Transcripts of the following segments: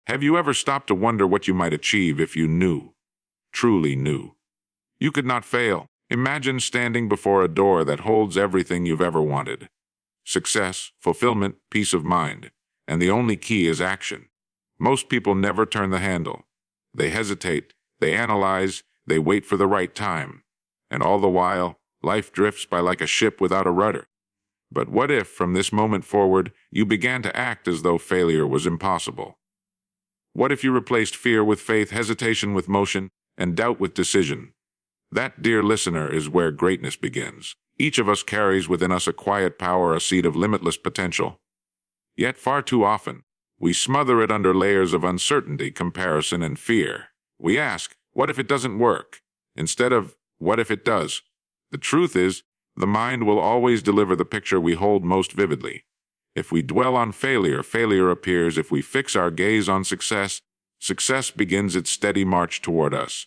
Have you ever stopped to wonder what you might achieve if you knew, truly knew? You could not fail. Imagine standing before a door that holds everything you've ever wanted. Success, fulfillment, peace of mind. And the only key is action. Most people never turn the handle. They hesitate, they analyze, they wait for the right time. And all the while, life drifts by like a ship without a rudder. But what if, from this moment forward, you began to act as though failure was impossible? What if you replaced fear with faith, hesitation with motion, and doubt with decision? That, dear listener, is where greatness begins. Each of us carries within us a quiet power, a seed of limitless potential. Yet far too often, we smother it under layers of uncertainty, comparison, and fear. We ask, what if it doesn't work? Instead of, what if it does? The truth is, the mind will always deliver the picture we hold most vividly. If we dwell on failure, failure appears. If we fix our gaze on success, success begins its steady march toward us.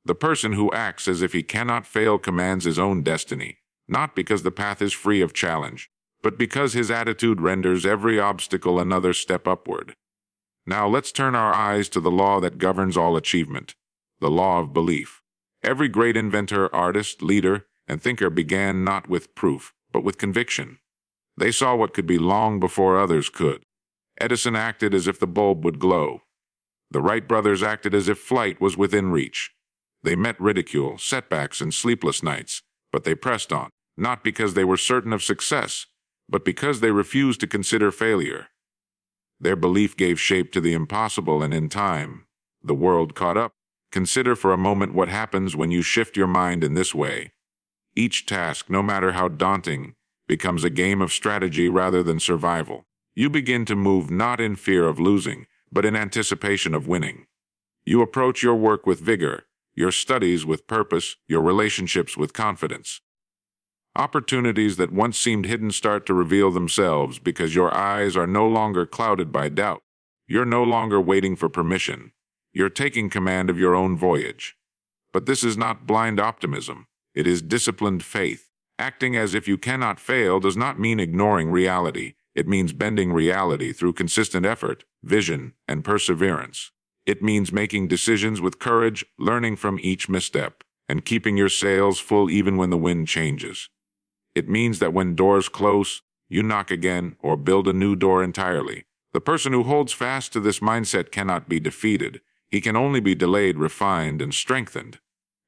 The person who acts as if he cannot fail commands his own destiny, not because the path is free of challenge, but because his attitude renders every obstacle another step upward. Now let's turn our eyes to the law that governs all achievement, the law of belief. Every great inventor, artist, leader, and thinker began not with proof, but with conviction. They saw what could be long before others could. Edison acted as if the bulb would glow. The Wright brothers acted as if flight was within reach. They met ridicule, setbacks, and sleepless nights, but they pressed on, not because they were certain of success, but because they refused to consider failure. Their belief gave shape to the impossible, and in time, the world caught up. Consider for a moment what happens when you shift your mind in this way. Each task, no matter how daunting, becomes a game of strategy rather than survival. You begin to move not in fear of losing, but in anticipation of winning. You approach your work with vigor, your studies with purpose, your relationships with confidence. Opportunities that once seemed hidden start to reveal themselves because your eyes are no longer clouded by doubt. You're no longer waiting for permission. You're taking command of your own voyage. But this is not blind optimism. It is disciplined faith. Acting as if you cannot fail does not mean ignoring reality. It means bending reality through consistent effort, vision, and perseverance. It means making decisions with courage, learning from each misstep, and keeping your sails full even when the wind changes. It means that when doors close, you knock again or build a new door entirely. The person who holds fast to this mindset cannot be defeated. He can only be delayed, refined, and strengthened.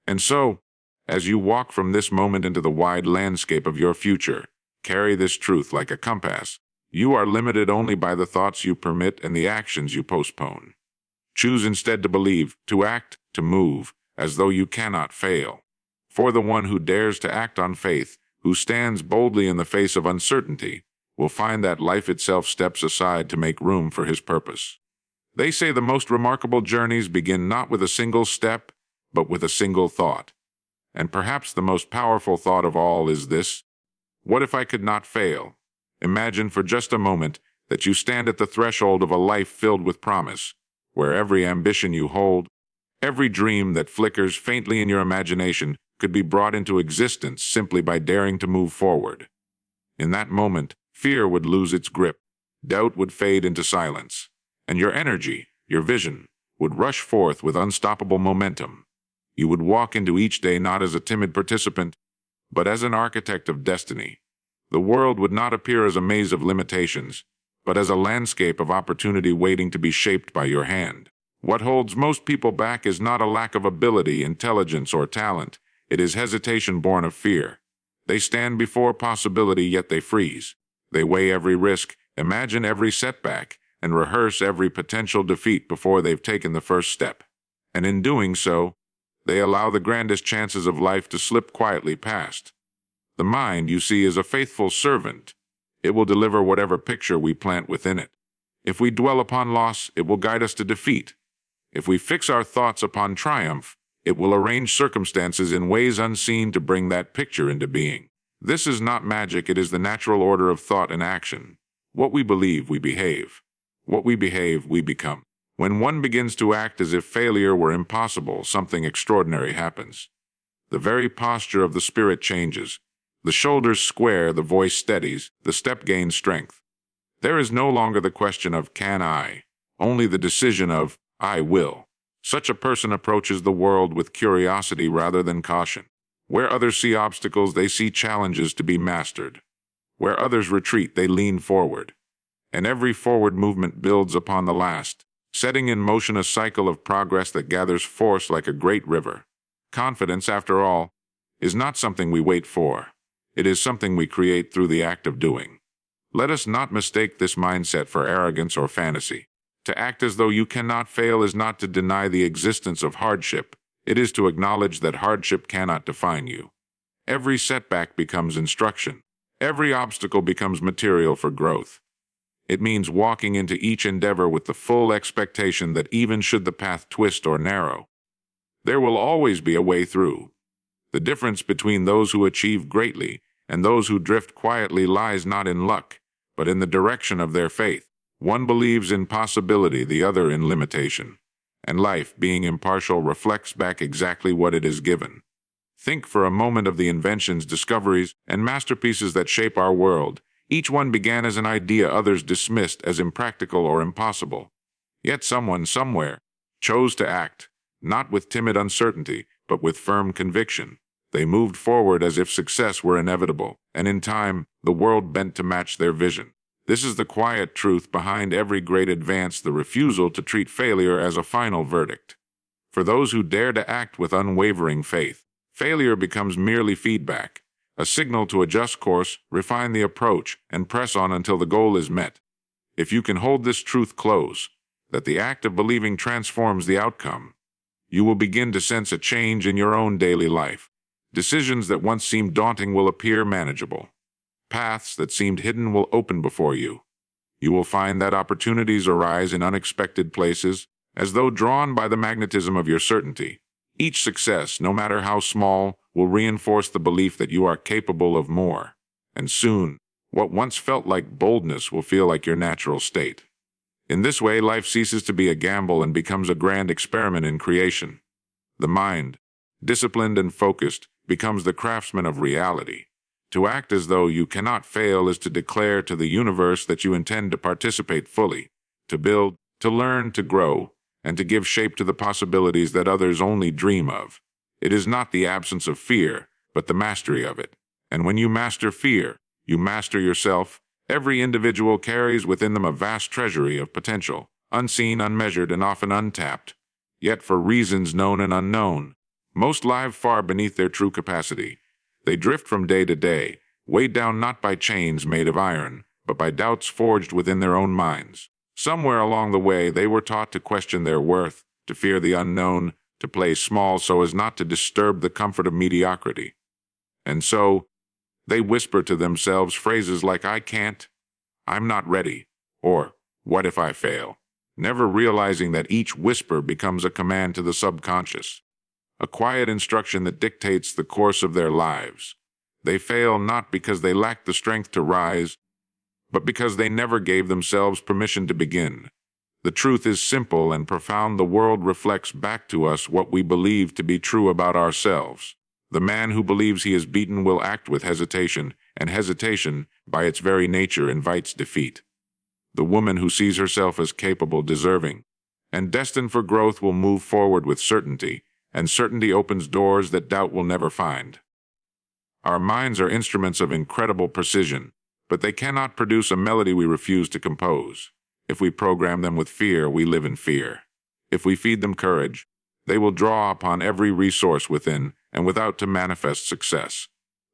And so, as you walk from this moment into the wide landscape of your future, carry this truth like a compass. You are limited only by the thoughts you permit and the actions you postpone. Choose instead to believe, to act, to move, as though you cannot fail. For the one who dares to act on faith, who stands boldly in the face of uncertainty, will find that life itself steps aside to make room for his purpose. They say the most remarkable journeys begin not with a single step, but with a single thought. And perhaps the most powerful thought of all is this: what if I could not fail? Imagine for just a moment that you stand at the threshold of a life filled with promise, where every ambition you hold, every dream that flickers faintly in your imagination could be brought into existence simply by daring to move forward. In that moment, fear would lose its grip, doubt would fade into silence, and your energy, your vision, would rush forth with unstoppable momentum. You would walk into each day not as a timid participant, but as an architect of destiny. The world would not appear as a maze of limitations, but as a landscape of opportunity waiting to be shaped by your hand. What holds most people back is not a lack of ability, intelligence, or talent. It is hesitation born of fear. They stand before possibility, yet they freeze. They weigh every risk, imagine every setback, and rehearse every potential defeat before they've taken the first step. And in doing so, they allow the grandest chances of life to slip quietly past. The mind, you see, is a faithful servant. It will deliver whatever picture we plant within it. If we dwell upon loss, it will guide us to defeat. If we fix our thoughts upon triumph, it will arrange circumstances in ways unseen to bring that picture into being. This is not magic, it is the natural order of thought and action. What we believe, we behave. What we behave, we become. When one begins to act as if failure were impossible, something extraordinary happens. The very posture of the spirit changes. The shoulders square, the voice steadies, the step gains strength. There is no longer the question of can I, only the decision of, I will. Such a person approaches the world with curiosity rather than caution. Where others see obstacles, they see challenges to be mastered. Where others retreat, they lean forward. And every forward movement builds upon the last, setting in motion a cycle of progress that gathers force like a great river. Confidence, after all, is not something we wait for. It is something we create through the act of doing. Let us not mistake this mindset for arrogance or fantasy. To act as though you cannot fail is not to deny the existence of hardship. It is to acknowledge that hardship cannot define you. Every setback becomes instruction. Every obstacle becomes material for growth. It means walking into each endeavor with the full expectation that even should the path twist or narrow, there will always be a way through. The difference between those who achieve greatly and those who drift quietly lies not in luck, but in the direction of their faith. One believes in possibility, the other in limitation. And life, being impartial, reflects back exactly what it is given. Think for a moment of the inventions, discoveries, and masterpieces that shape our world. Each one began as an idea others dismissed as impractical or impossible. Yet someone, somewhere, chose to act, not with timid uncertainty, but with firm conviction. They moved forward as if success were inevitable, and in time, the world bent to match their vision. This is the quiet truth behind every great advance, the refusal to treat failure as a final verdict. For those who dare to act with unwavering faith, failure becomes merely feedback, a signal to adjust course, refine the approach, and press on until the goal is met. If you can hold this truth close, that the act of believing transforms the outcome, you will begin to sense a change in your own daily life. Decisions that once seemed daunting will appear manageable. Paths that seemed hidden will open before you. You will find that opportunities arise in unexpected places, as though drawn by the magnetism of your certainty. Each success, no matter how small, will reinforce the belief that you are capable of more. And soon, what once felt like boldness will feel like your natural state. In this way, life ceases to be a gamble and becomes a grand experiment in creation. The mind, disciplined and focused, becomes the craftsman of reality. To act as though you cannot fail is to declare to the universe that you intend to participate fully, to build, to learn, to grow, and to give shape to the possibilities that others only dream of. It is not the absence of fear, but the mastery of it. And when you master fear, you master yourself. Every individual carries within them a vast treasury of potential, unseen, unmeasured, and often untapped. Yet for reasons known and unknown, most lie far beneath their true capacity. They drift from day to day, weighed down not by chains made of iron, but by doubts forged within their own minds. Somewhere along the way, they were taught to question their worth, to fear the unknown, to play small so as not to disturb the comfort of mediocrity. And so, they whisper to themselves phrases like, I can't, I'm not ready, or, what if I fail? Never realizing that each whisper becomes a command to the subconscious, a quiet instruction that dictates the course of their lives. They fail not because they lack the strength to rise, but because they never gave themselves permission to begin. The truth is simple and profound. The world reflects back to us what we believe to be true about ourselves. The man who believes he is beaten will act with hesitation, and hesitation, by its very nature, invites defeat. The woman who sees herself as capable, deserving, and destined for growth will move forward with certainty, and certainty opens doors that doubt will never find. Our minds are instruments of incredible precision, but they cannot produce a melody we refuse to compose. If we program them with fear, we live in fear. If we feed them courage, they will draw upon every resource within and without to manifest success.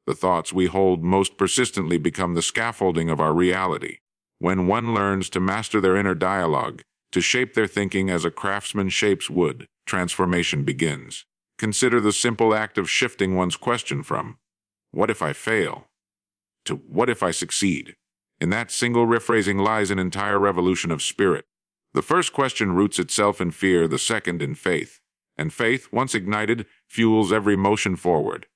The thoughts we hold most persistently become the scaffolding of our reality. When one learns to master their inner dialogue, to shape their thinking as a craftsman shapes wood, transformation begins. Consider the simple act of shifting one's question from, what if I fail, to what if I succeed? In that single rephrasing lies an entire revolution of spirit. The first question roots itself in fear, the second in faith. And faith, once ignited, fuels every motion forward.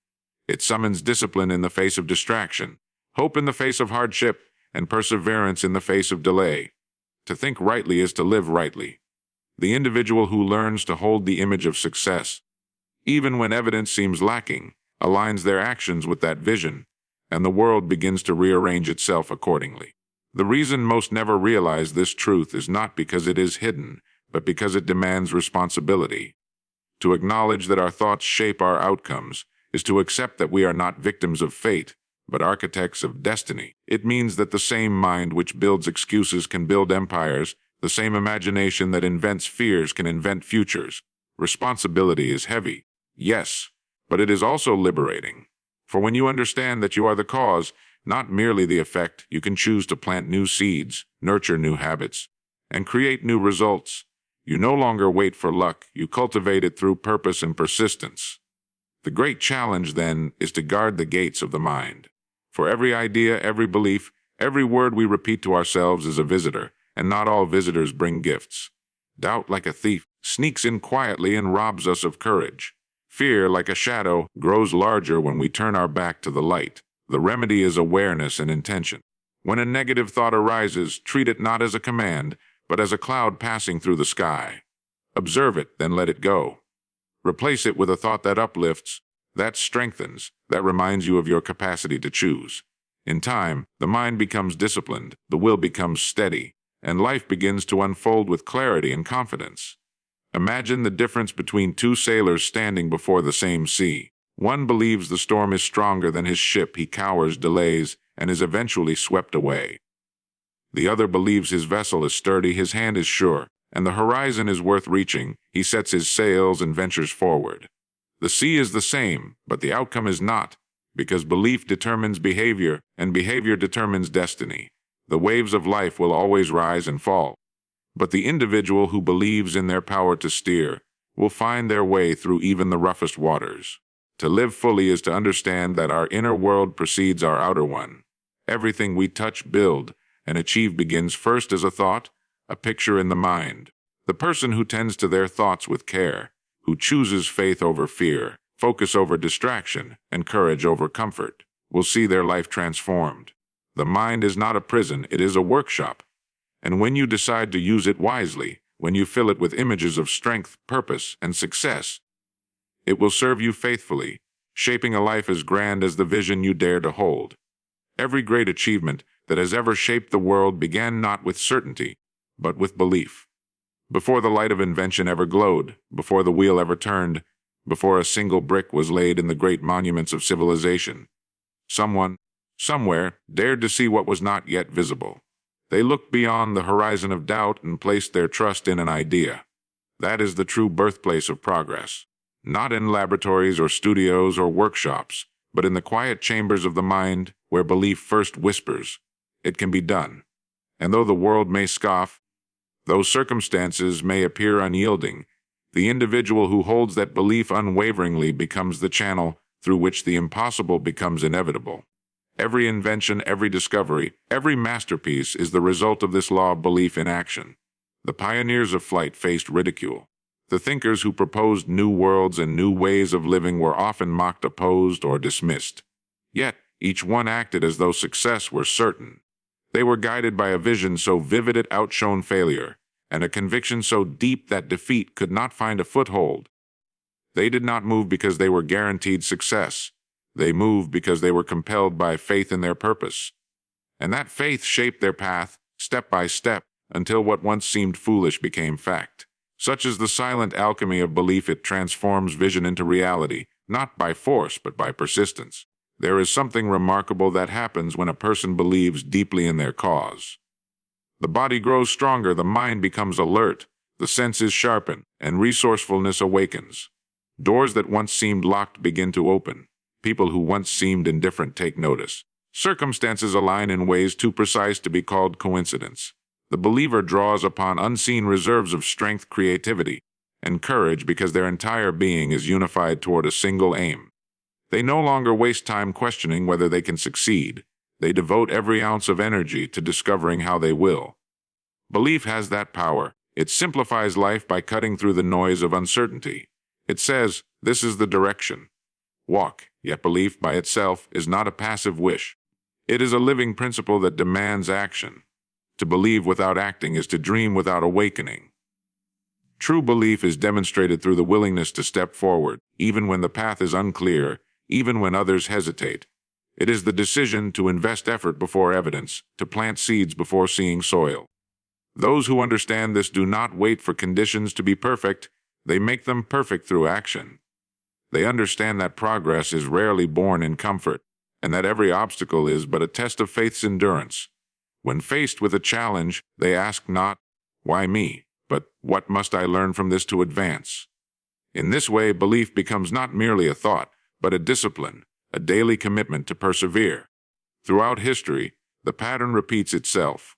It summons discipline in the face of distraction, hope in the face of hardship, and perseverance in the face of delay. To think rightly is to live rightly. The individual who learns to hold the image of success, even when evidence seems lacking, aligns their actions with that vision, and the world begins to rearrange itself accordingly. The reason most never realize this truth is not because it is hidden, but because it demands responsibility. To acknowledge that our thoughts shape our outcomes is to accept that we are not victims of fate, but architects of destiny. It means that the same mind which builds excuses can build empires, the same imagination that invents fears can invent futures. Responsibility is heavy, yes, but it is also liberating. For when you understand that you are the cause, not merely the effect, you can choose to plant new seeds, nurture new habits, and create new results. You no longer wait for luck, you cultivate it through purpose and persistence. The great challenge, then, is to guard the gates of the mind. For every idea, every belief, every word we repeat to ourselves is a visitor, and not all visitors bring gifts. Doubt, like a thief, sneaks in quietly and robs us of courage. Fear, like a shadow, grows larger when we turn our back to the light. The remedy is awareness and intention. When a negative thought arises, treat it not as a command, but as a cloud passing through the sky. Observe it, then let it go. Replace it with a thought that uplifts, that strengthens, that reminds you of your capacity to choose. In time, the mind becomes disciplined, the will becomes steady, and life begins to unfold with clarity and confidence. Imagine the difference between two sailors standing before the same sea. One believes the storm is stronger than his ship, he cowers, delays, and is eventually swept away. The other believes his vessel is sturdy, his hand is sure, and the horizon is worth reaching. He sets his sails and ventures forward. The sea is the same, but the outcome is not, because belief determines behavior, and behavior determines destiny. The waves of life will always rise and fall, but the individual who believes in their power to steer will find their way through even the roughest waters. To live fully is to understand that our inner world precedes our outer one. Everything we touch, build, and achieve begins first as a thought, a picture in the mind. The person who tends to their thoughts with care, who chooses faith over fear, focus over distraction, and courage over comfort, will see their life transformed. The mind is not a prison, it is a workshop. And when you decide to use it wisely, when you fill it with images of strength, purpose, and success, it will serve you faithfully, shaping a life as grand as the vision you dare to hold. Every great achievement that has ever shaped the world began not with certainty, but with belief. Before the light of invention ever glowed, before the wheel ever turned, before a single brick was laid in the great monuments of civilization, someone, somewhere, dared to see what was not yet visible. They looked beyond the horizon of doubt and placed their trust in an idea. That is the true birthplace of progress. Not in laboratories or studios or workshops, but in the quiet chambers of the mind where belief first whispers, "It can be done." And though the world may scoff, though circumstances may appear unyielding, the individual who holds that belief unwaveringly becomes the channel through which the impossible becomes inevitable. Every invention, every discovery, every masterpiece is the result of this law of belief in action. The pioneers of flight faced ridicule. The thinkers who proposed new worlds and new ways of living were often mocked, opposed, or dismissed. Yet, each one acted as though success were certain. They were guided by a vision so vivid it outshone failure, and a conviction so deep that defeat could not find a foothold. They did not move because they were guaranteed success. They moved because they were compelled by faith in their purpose. And that faith shaped their path, step by step, until what once seemed foolish became fact. Such is the silent alchemy of belief. It transforms vision into reality, not by force, but by persistence. There is something remarkable that happens when a person believes deeply in their cause. The body grows stronger, the mind becomes alert, the senses sharpen, and resourcefulness awakens. Doors that once seemed locked begin to open. People who once seemed indifferent take notice. Circumstances align in ways too precise to be called coincidence. The believer draws upon unseen reserves of strength, creativity, and courage because their entire being is unified toward a single aim. They no longer waste time questioning whether they can succeed. They devote every ounce of energy to discovering how they will. Belief has that power. It simplifies life by cutting through the noise of uncertainty. It says, "This is the direction. Walk." Yet belief by itself is not a passive wish. It is a living principle that demands action. To believe without acting is to dream without awakening. True belief is demonstrated through the willingness to step forward, even when the path is unclear, even when others hesitate. It is the decision to invest effort before evidence, to plant seeds before seeing soil. Those who understand this do not wait for conditions to be perfect, they make them perfect through action. They understand that progress is rarely born in comfort, and that every obstacle is but a test of faith's endurance. When faced with a challenge, they ask not, "Why me?" but "What must I learn from this to advance?" In this way, belief becomes not merely a thought, but a discipline, a daily commitment to persevere. Throughout history, the pattern repeats itself.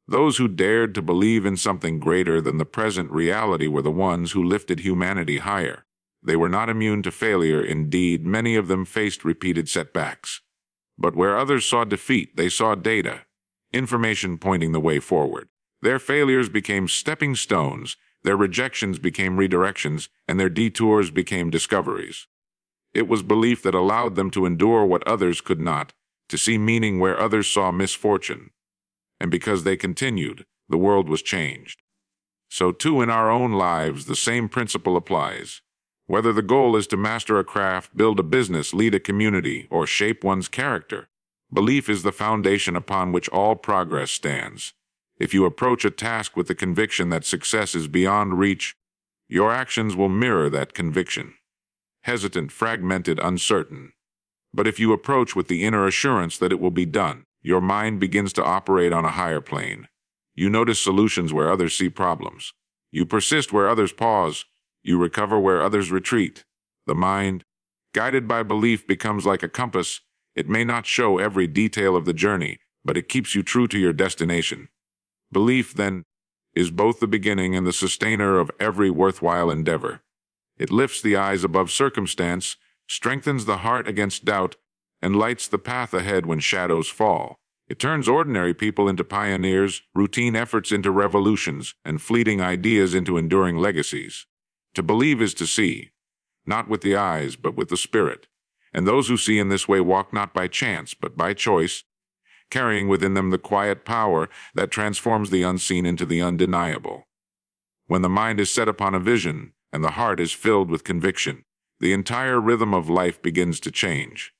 Those who dared to believe in something greater than the present reality were the ones who lifted humanity higher. They were not immune to failure. Indeed, many of them faced repeated setbacks. But where others saw defeat, they saw data, information pointing the way forward. Their failures became stepping stones, their rejections became redirections, and their detours became discoveries. It was belief that allowed them to endure what others could not, to see meaning where others saw misfortune. And because they continued, the world was changed. So too in our own lives, the same principle applies. Whether the goal is to master a craft, build a business, lead a community, or shape one's character, belief is the foundation upon which all progress stands. If you approach a task with the conviction that success is beyond reach, your actions will mirror that conviction. Hesitant, fragmented, uncertain. But if you approach with the inner assurance that it will be done, your mind begins to operate on a higher plane. You notice solutions where others see problems. You persist where others pause. You recover where others retreat. The mind, guided by belief, becomes like a compass. It may not show every detail of the journey, but it keeps you true to your destination. Belief, then, is both the beginning and the sustainer of every worthwhile endeavor. It lifts the eyes above circumstance, strengthens the heart against doubt, and lights the path ahead when shadows fall. It turns ordinary people into pioneers, routine efforts into revolutions, and fleeting ideas into enduring legacies. To believe is to see, not with the eyes, but with the spirit. And those who see in this way walk not by chance, but by choice, carrying within them the quiet power that transforms the unseen into the undeniable. When the mind is set upon a vision, and the heart is filled with conviction, the entire rhythm of life begins to change.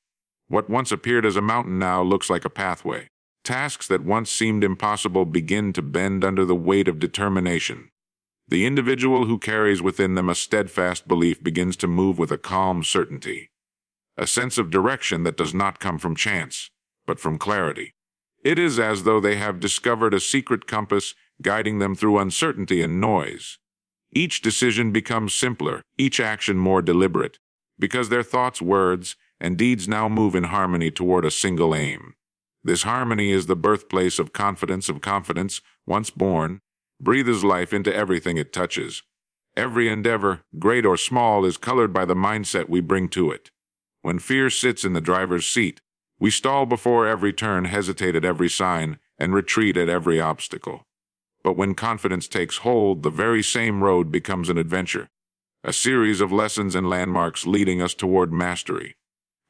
What once appeared as a mountain now looks like a pathway. Tasks that once seemed impossible begin to bend under the weight of determination. The individual who carries within them a steadfast belief begins to move with a calm certainty, a sense of direction that does not come from chance, but from clarity. It is as though they have discovered a secret compass guiding them through uncertainty and noise. Each decision becomes simpler, each action more deliberate, because their thoughts, words, and deeds now move in harmony toward a single aim. This harmony is the birthplace of confidence, once born, breathes life into everything it touches. Every endeavor, great or small, is colored by the mindset we bring to it. When fear sits in the driver's seat, we stall before every turn, hesitate at every sign, and retreat at every obstacle. But when confidence takes hold, the very same road becomes an adventure, a series of lessons and landmarks leading us toward mastery.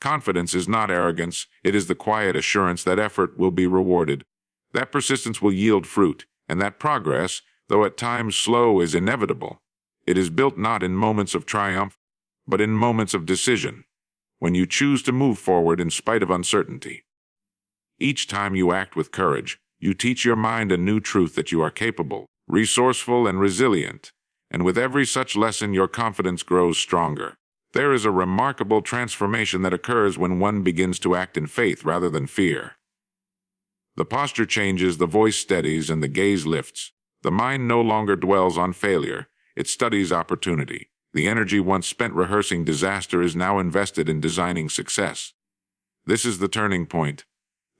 Confidence is not arrogance, it is the quiet assurance that effort will be rewarded, that persistence will yield fruit, and that progress, though at times slow, is inevitable. It is built not in moments of triumph, but in moments of decision, when you choose to move forward in spite of uncertainty. Each time you act with courage, you teach your mind a new truth that you are capable, resourceful, and resilient, and with every such lesson your confidence grows stronger. There is a remarkable transformation that occurs when one begins to act in faith rather than fear. The posture changes, the voice steadies, and the gaze lifts. The mind no longer dwells on failure, it studies opportunity. The energy once spent rehearsing disaster is now invested in designing success. This is the turning point,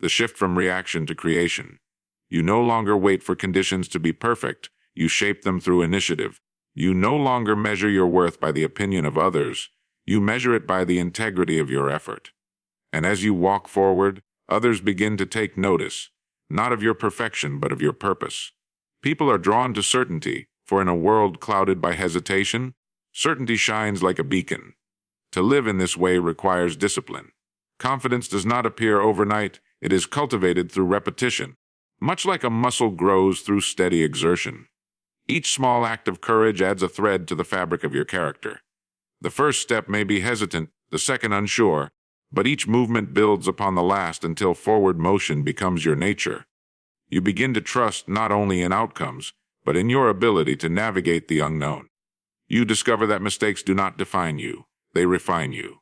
the shift from reaction to creation. You no longer wait for conditions to be perfect, you shape them through initiative. You no longer measure your worth by the opinion of others, you measure it by the integrity of your effort. And as you walk forward, others begin to take notice, not of your perfection but of your purpose. People are drawn to certainty, for in a world clouded by hesitation, certainty shines like a beacon. To live in this way requires discipline. Confidence does not appear overnight, it is cultivated through repetition, much like a muscle grows through steady exertion. Each small act of courage adds a thread to the fabric of your character. The first step may be hesitant, the second unsure, But each movement builds upon the last until forward motion becomes your nature. You begin to trust not only in outcomes, but in your ability to navigate the unknown. You discover that mistakes do not define you, they refine you.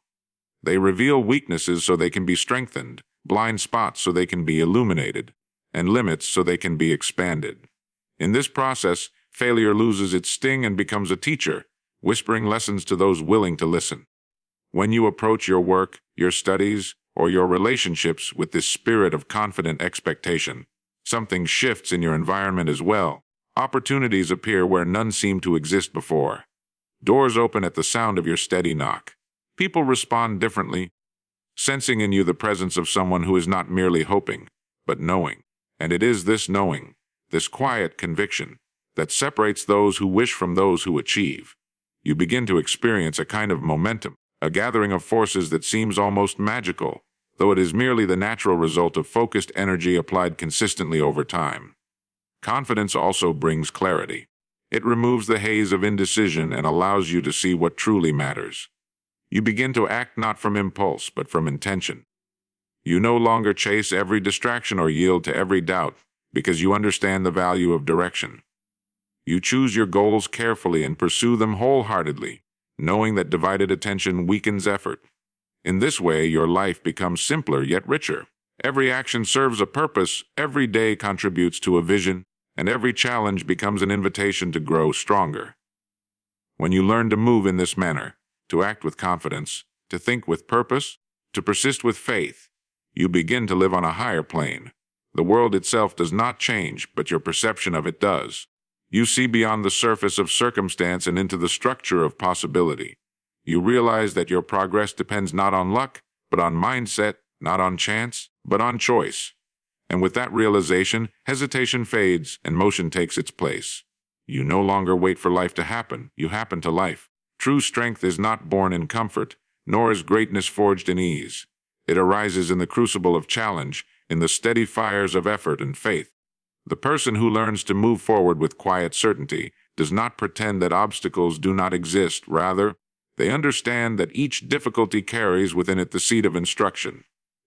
They reveal weaknesses so they can be strengthened, blind spots so they can be illuminated, and limits so they can be expanded. In this process, failure loses its sting and becomes a teacher, whispering lessons to those willing to listen. When you approach your work, your studies, or your relationships with this spirit of confident expectation, something shifts in your environment as well. Opportunities appear where none seemed to exist before. Doors open at the sound of your steady knock. People respond differently, sensing in you the presence of someone who is not merely hoping, but knowing. And it is this knowing, this quiet conviction, that separates those who wish from those who achieve. You begin to experience a kind of momentum, a gathering of forces that seems almost magical, though it is merely the natural result of focused energy applied consistently over time. Confidence also brings clarity. It removes the haze of indecision and allows you to see what truly matters. You begin to act not from impulse, but from intention. You no longer chase every distraction or yield to every doubt, because you understand the value of direction. You choose your goals carefully and pursue them wholeheartedly, knowing that divided attention weakens effort. In this way, your life becomes simpler yet richer. Every action serves a purpose, every day contributes to a vision, and every challenge becomes an invitation to grow stronger. When you learn to move in this manner, to act with confidence, to think with purpose, to persist with faith, you begin to live on a higher plane. The world itself does not change, but your perception of it does. You see beyond the surface of circumstance and into the structure of possibility. You realize that your progress depends not on luck, but on mindset, not on chance, but on choice. And with that realization, hesitation fades and motion takes its place. You no longer wait for life to happen, you happen to life. True strength is not born in comfort, nor is greatness forged in ease. It arises in the crucible of challenge, in the steady fires of effort and faith. The person who learns to move forward with quiet certainty does not pretend that obstacles do not exist. Rather, they understand that each difficulty carries within it the seed of instruction.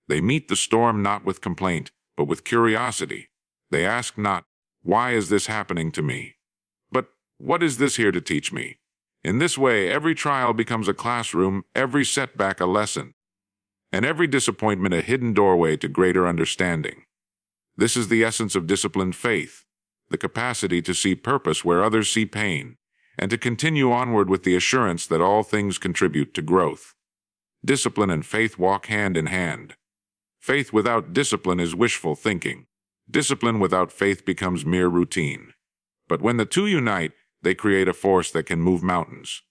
They meet the storm not with complaint, but with curiosity. They ask not, "Why is this happening to me?" but "What is this here to teach me?" In this way, every trial becomes a classroom, every setback a lesson, and every disappointment a hidden doorway to greater understanding. This is the essence of disciplined faith, the capacity to see purpose where others see pain, and to continue onward with the assurance that all things contribute to growth. Discipline and faith walk hand in hand. Faith without discipline is wishful thinking. Discipline without faith becomes mere routine. But when the two unite, they create a force that can move mountains.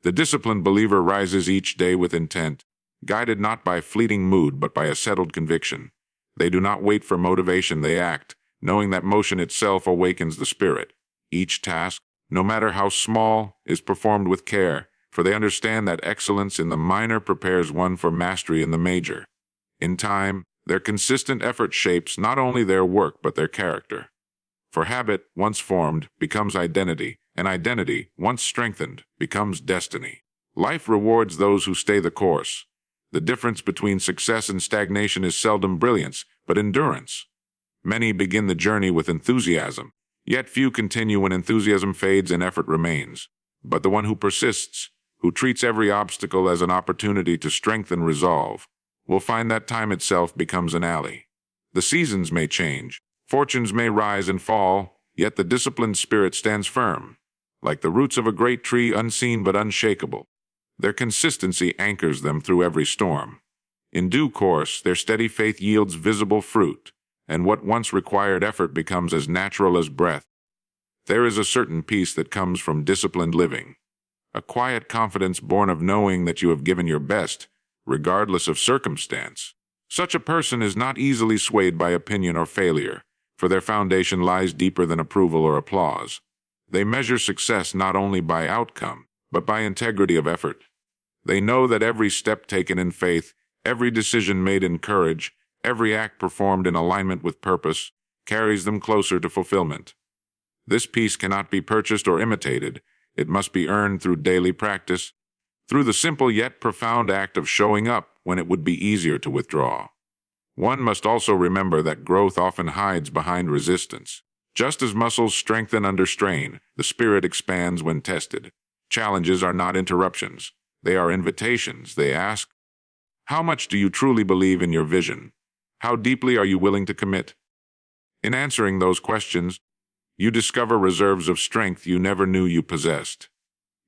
The disciplined believer rises each day with intent, guided not by fleeting mood but by a settled conviction. They do not wait for motivation, they act, knowing that motion itself awakens the spirit. Each task, no matter how small, is performed with care, for they understand that excellence in the minor prepares one for mastery in the major. In time, their consistent effort shapes not only their work but their character. For habit, once formed, becomes identity, and identity, once strengthened, becomes destiny. Life rewards those who stay the course. The difference between success and stagnation is seldom brilliance, but endurance. Many begin the journey with enthusiasm, yet few continue when enthusiasm fades and effort remains. But the one who persists, who treats every obstacle as an opportunity to strengthen resolve, will find that time itself becomes an ally. The seasons may change, fortunes may rise and fall, yet the disciplined spirit stands firm, like the roots of a great tree, unseen but unshakable. Their consistency anchors them through every storm. In due course, their steady faith yields visible fruit, and what once required effort becomes as natural as breath. There is a certain peace that comes from disciplined living, a quiet confidence born of knowing that you have given your best, regardless of circumstance. Such a person is not easily swayed by opinion or failure, for their foundation lies deeper than approval or applause. They measure success not only by outcome, but by integrity of effort. They know that every step taken in faith, every decision made in courage, every act performed in alignment with purpose, carries them closer to fulfillment. This peace cannot be purchased or imitated. It must be earned through daily practice, through the simple yet profound act of showing up, when it would be easier to withdraw. One must also remember that growth often hides behind resistance. Just as muscles strengthen under strain, the spirit expands when tested. Challenges are not interruptions. They are invitations. They ask, how much do you truly believe in your vision? How deeply are you willing to commit? In answering those questions, you discover reserves of strength you never knew you possessed.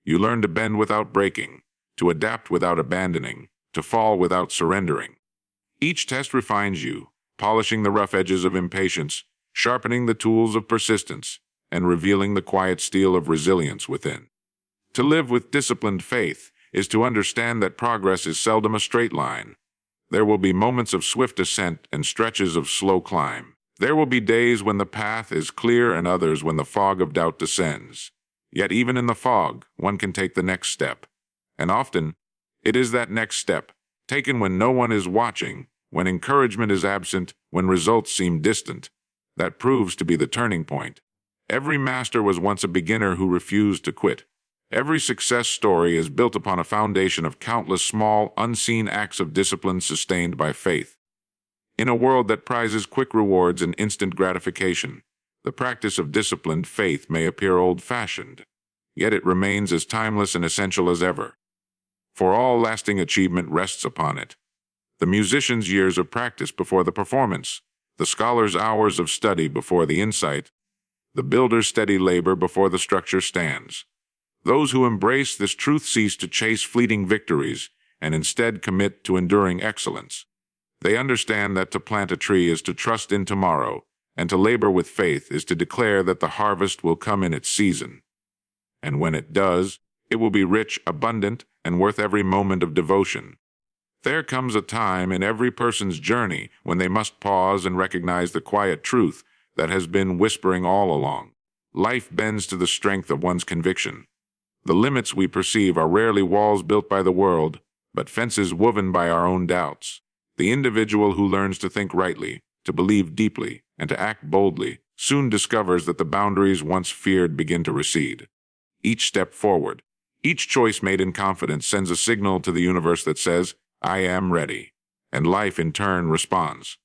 You learn to bend without breaking, to adapt without abandoning, to fall without surrendering. Each test refines you, polishing the rough edges of impatience, sharpening the tools of persistence, and revealing the quiet steel of resilience within. To live with disciplined faith is to understand that progress is seldom a straight line. There will be moments of swift ascent and stretches of slow climb. There will be days when the path is clear and others when the fog of doubt descends. Yet even in the fog, one can take the next step. And often, it is that next step, taken when no one is watching, when encouragement is absent, when results seem distant, that proves to be the turning point. Every master was once a beginner who refused to quit. Every success story is built upon a foundation of countless small, unseen acts of discipline sustained by faith. In a world that prizes quick rewards and instant gratification, the practice of disciplined faith may appear old-fashioned, yet it remains as timeless and essential as ever. For all lasting achievement rests upon it. The musician's years of practice before the performance, the scholar's hours of study before the insight, the builder's steady labor before the structure stands. Those who embrace this truth cease to chase fleeting victories and instead commit to enduring excellence. They understand that to plant a tree is to trust in tomorrow, and to labor with faith is to declare that the harvest will come in its season. And when it does, it will be rich, abundant, and worth every moment of devotion. There comes a time in every person's journey when they must pause and recognize the quiet truth that has been whispering all along. Life bends to the strength of one's conviction. The limits we perceive are rarely walls built by the world, but fences woven by our own doubts. The individual who learns to think rightly, to believe deeply, and to act boldly soon discovers that the boundaries once feared begin to recede. Each step forward, each choice made in confidence sends a signal to the universe that says, I am ready, and life in turn responds.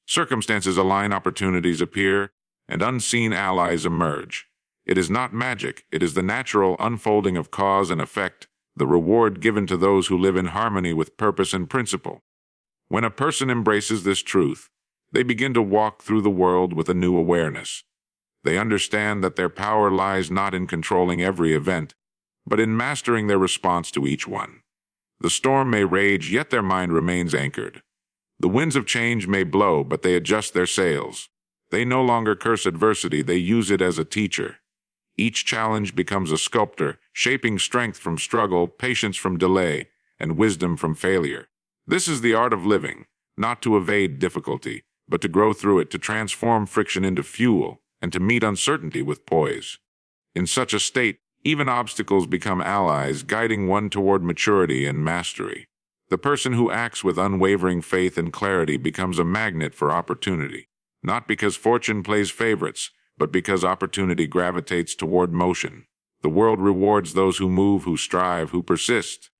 Circumstances align, opportunities appear, and unseen allies emerge. It is not magic, it is the natural unfolding of cause and effect, the reward given to those who live in harmony with purpose and principle. When a person embraces this truth, they begin to walk through the world with a new awareness. They understand that their power lies not in controlling every event, but in mastering their response to each one. The storm may rage, yet their mind remains anchored. The winds of change may blow, but they adjust their sails. They no longer curse adversity, they use it as a teacher. Each challenge becomes a sculptor, shaping strength from struggle, patience from delay, and wisdom from failure. This is the art of living, not to evade difficulty, but to grow through it, to transform friction into fuel, and to meet uncertainty with poise. In such a state, even obstacles become allies, guiding one toward maturity and mastery. The person who acts with unwavering faith and clarity becomes a magnet for opportunity, not because fortune plays favorites, but because opportunity gravitates toward motion. The world rewards those who move, who strive, who persist.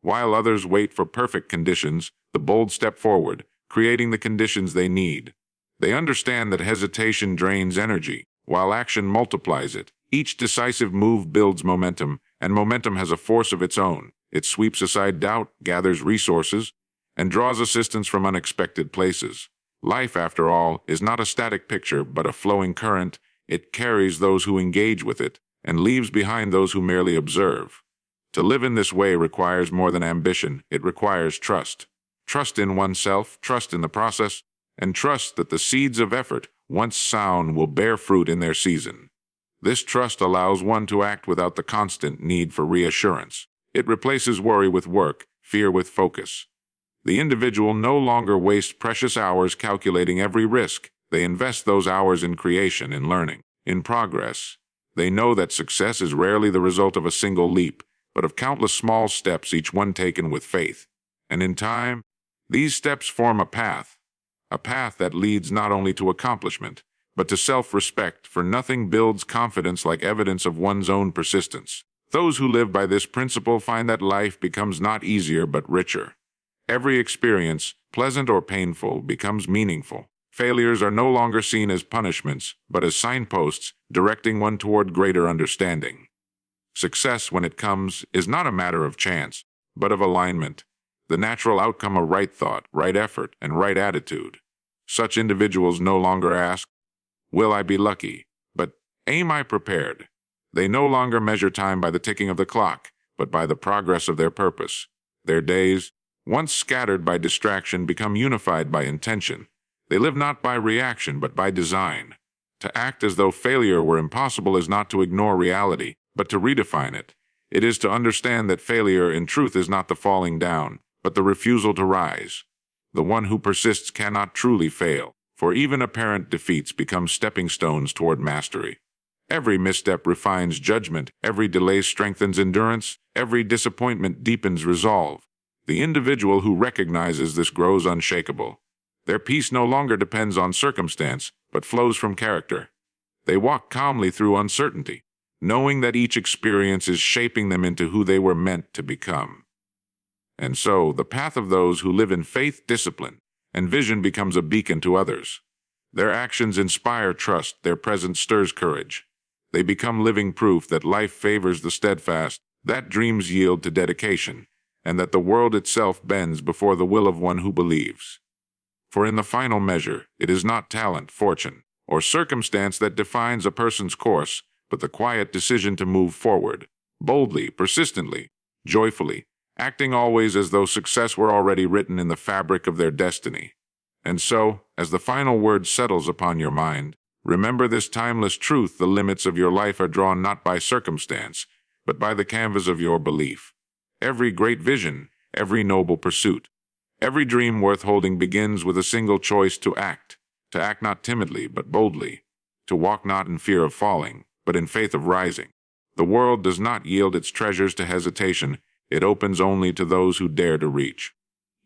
While others wait for perfect conditions, the bold step forward, creating the conditions they need. They understand that hesitation drains energy, while action multiplies it. Each decisive move builds momentum, and momentum has a force of its own. It sweeps aside doubt, gathers resources, and draws assistance from unexpected places. Life, after all, is not a static picture, but a flowing current. It carries those who engage with it, and leaves behind those who merely observe. To live in this way requires more than ambition, it requires trust. Trust in oneself, trust in the process, and trust that the seeds of effort, once sown, will bear fruit in their season. This trust allows one to act without the constant need for reassurance. It replaces worry with work, fear with focus. The individual no longer wastes precious hours calculating every risk. They invest those hours in creation, in learning, in progress. They know that success is rarely the result of a single leap, but of countless small steps, each one taken with faith. And in time, these steps form a path that leads not only to accomplishment, but to self-respect, for nothing builds confidence like evidence of one's own persistence. Those who live by this principle find that life becomes not easier but richer. Every experience, pleasant or painful, becomes meaningful. Failures are no longer seen as punishments, but as signposts directing one toward greater understanding. Success, when it comes, is not a matter of chance, but of alignment, the natural outcome of right thought, right effort, and right attitude. Such individuals no longer ask, "Will I be lucky?" but "Am I prepared?" They no longer measure time by the ticking of the clock, but by the progress of their purpose. Their days, once scattered by distraction, become unified by intention. They live not by reaction, but by design. To act as though failure were impossible is not to ignore reality, but to redefine it. It is to understand that failure, in truth, is not the falling down, but the refusal to rise. The one who persists cannot truly fail, for even apparent defeats become stepping stones toward mastery. Every misstep refines judgment, every delay strengthens endurance, every disappointment deepens resolve. The individual who recognizes this grows unshakable. Their peace no longer depends on circumstance, but flows from character. They walk calmly through uncertainty, knowing that each experience is shaping them into who they were meant to become. And so, the path of those who live in faith, discipline, and vision becomes a beacon to others. Their actions inspire trust, their presence stirs courage. They become living proof that life favors the steadfast, that dreams yield to dedication, and that the world itself bends before the will of one who believes. For in the final measure, it is not talent, fortune, or circumstance that defines a person's course, but the quiet decision to move forward, boldly, persistently, joyfully, acting always as though success were already written in the fabric of their destiny. And so, as the final word settles upon your mind, remember this timeless truth: the limits of your life are drawn not by circumstance, but by the canvas of your belief. Every great vision, every noble pursuit, every dream worth holding begins with a single choice: to act not timidly, but boldly, to walk not in fear of falling, but in faith of rising. The world does not yield its treasures to hesitation, it opens only to those who dare to reach.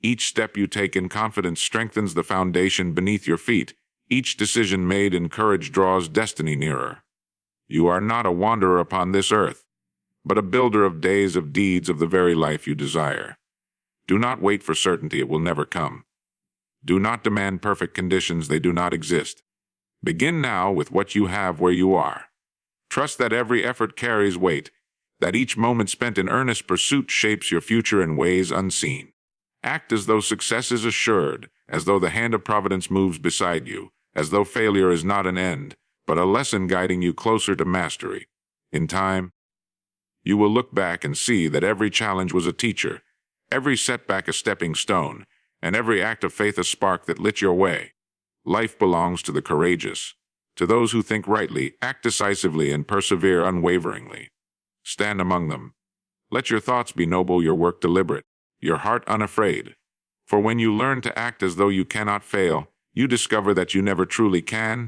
Each step you take in confidence strengthens the foundation beneath your feet. Each decision made in courage draws destiny nearer. You are not a wanderer upon this earth, but a builder of days, of deeds, of the very life you desire. Do not wait for certainty, it will never come. Do not demand perfect conditions, they do not exist. Begin now with what you have where you are. Trust that every effort carries weight, that each moment spent in earnest pursuit shapes your future in ways unseen. Act as though success is assured, as though the hand of providence moves beside you, as though failure is not an end, but a lesson guiding you closer to mastery. In time, you will look back and see that every challenge was a teacher, every setback a stepping stone, and every act of faith a spark that lit your way. Life belongs to the courageous, to those who think rightly, act decisively, and persevere unwaveringly. Stand among them. Let your thoughts be noble, your work deliberate, your heart unafraid. For when you learn to act as though you cannot fail, you discover that you never truly can,